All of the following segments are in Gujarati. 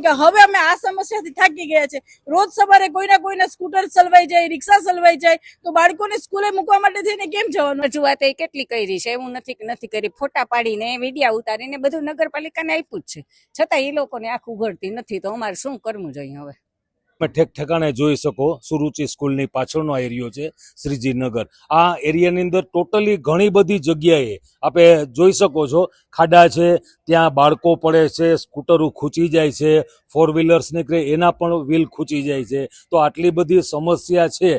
કારણ કે હવે અમે આ સમસ્યાથી થાકી ગયા છે। રોજ સવારે કોઈના કોઈના સ્કૂટર ચલવાઈ જાય, રિક્ષા ચલવાઈ જાય, તો બાળકોને સ્કૂલે મૂકવા માટે થઈને કેમ જવાનું? રજૂઆત એ કેટલી કરી છે, એવું નથી કે નથી કરી। ફોટા પાડીને વિડીયા ઉતારીને બધું નગરપાલિકાને આપ્યું જ છે, છતાં એ લોકોને આંખ ઉઘડતી નથી। તો અમારે શું કરવું જોઈએ હવે? ઠેક ઠેકાણે જોઈ શકો સુરુચિ સ્કૂલની પાછળનો એરિયો છે શ્રીજીનગર। આ એરિયાની અંદર ટોટલી ઘણી બધી જગ્યાએ આપણે જોઈ શકો છો ખાડા છે, ત્યાં બાળકો પડે છે, સ્કૂટરો ખૂંચી જાય છે, ફોર વ્હીલર્સ નીકળે એના પણ વ્હીલ ખૂંચી જાય છે। તો આટલી બધી સમસ્યા છે।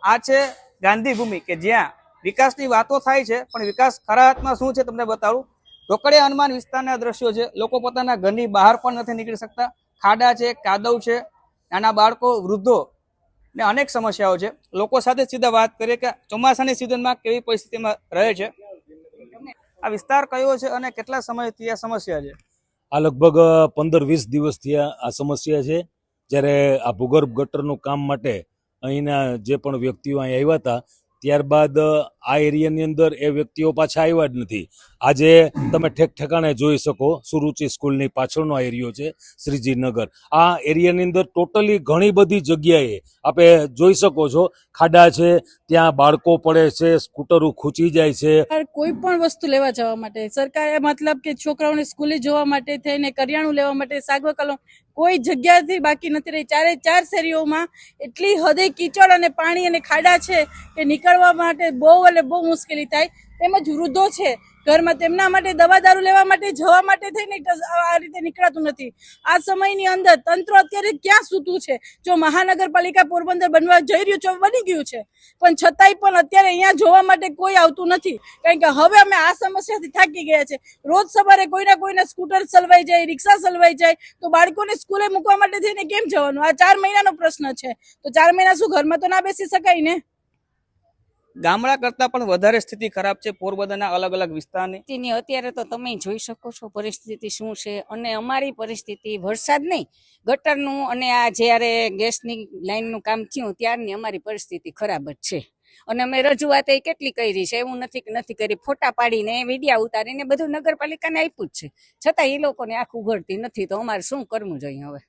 આ છે ગાંધી ભૂમિ કે જ્યાં વિકાસની વાતો થાય છે, પણ વિકાસ ખરા અર્થમાં શું છે તમને બતાવું। રોકડિયા હનુમાન વિસ્તારના દ્રશ્યો છે। લોકો પોતાના ઘરની બહાર પણ નથી નીકળી શકતા। ખાડા છે, કાદવ છે, નાના બાળકો, વૃદ્ધો ને અનેક સમસ્યાઓ છે। લોકો સાથે સીધા વાત કરીએ કે ચોમાસાની સિઝનમાં કેવી પરિસ્થિતિમાં રહે છે। આ વિસ્તાર કયો છે અને કેટલા સમયથી આ સમસ્યા છે? આ લગભગ 15-20 દિવસથી આ સમસ્યા છે। જ્યારે આ ભૂગર્ભ ગટરનું કામ માટે અહીંના જે પણ વ્યક્તિઓ અહીં આવ્યા હતા, ત્યારબાદ આ એરિયાની અંદર એ વ્યક્તિઓ પાછા આવ્યા જ નથી। આજે તમે ઠેક ઠેકાણે જોઈ શકો સુરુચિ સ્કૂલની પાછળનો એરિયો છે શ્રીજીનગર। આ એરિયાની અંદર ટોટલી ઘણી બધી જગ્યાએ આપણે જોઈ શકો છો ખાડા છે, ત્યાં બાળકો પડે છે, સ્કૂટરો ખૂંચી જાય છે। કોઈ પણ વસ્તુ લેવા જવા માટે સરકારે મતલબ કે છોકરાઓને સ્કૂલે જવા માટે થઈને કરિયાણું લેવા માટે શાકભાજી કોઈ જગ્યાથી બાકી નથી રહી। ચારે ચાર શેરીઓમાં એટલી હદે કીચડ અને પાણી અને ખાડા છે કે નીકળવા માટે બહુ એટલે બહુ મુશ્કેલી થાય। તેમજ વૃદ્ધો છે ઘરમાં, તેમના માટે દવા દારૂ લેવા માટે જવા માટે થઈને આ રીતે નીકળાતું નથી। આ સમયની અંદર તંત્ર અત્યારે ક્યાં સૂતું છે? જો મહાનગરપાલિકા પોરબંદર બનવા જઈ રહ્યું છે, બની ગયું છે, પણ છતાંય પણ અત્યારે અહીંયા જોવા માટે કોઈ આવતું નથી, કારણ કે હવે અમે આ સમસ્યાથી થાકી ગયા છે। રોજ સવારે કોઈના કોઈના સ્કૂટર ચલવાઈ જાય, રિક્ષા ચલવાઈ જાય, તો બાળકોને સ્કૂલે મૂકવા માટે થઈને કેમ જવાનું? આ 4 મહિનાનો પ્રશ્ન છે, તો 4 મહિના શું ઘરમાં તો ના બેસી શકાય ને? ગામડા કરતા પણ વધારે સ્થિતિ ખરાબ છે પોરબંદરના અલગ અલગ વિસ્તારની। અત્યારે તો તમે જોઈ શકો છો પરિસ્થિતિ શું છે। અને અમારી પરિસ્થિતિ વરસાદ નહીં, ગટરનું અને આ જ્યારે ગેસની લાઈનનું કામ થયું ત્યારની અમારી પરિસ્થિતિ ખરાબ જ છે। અને અમે રજૂઆત એ કેટલી કરી છે, એવું નથી કે નથી કરી। ફોટા પાડીને વિડીયા ઉતારીને બધું નગરપાલિકાને આપ્યું જ છે, છતાં એ લોકોને આંખ ઉઘડતી નથી। તો અમારે શું કરવું જોઈએ હવે?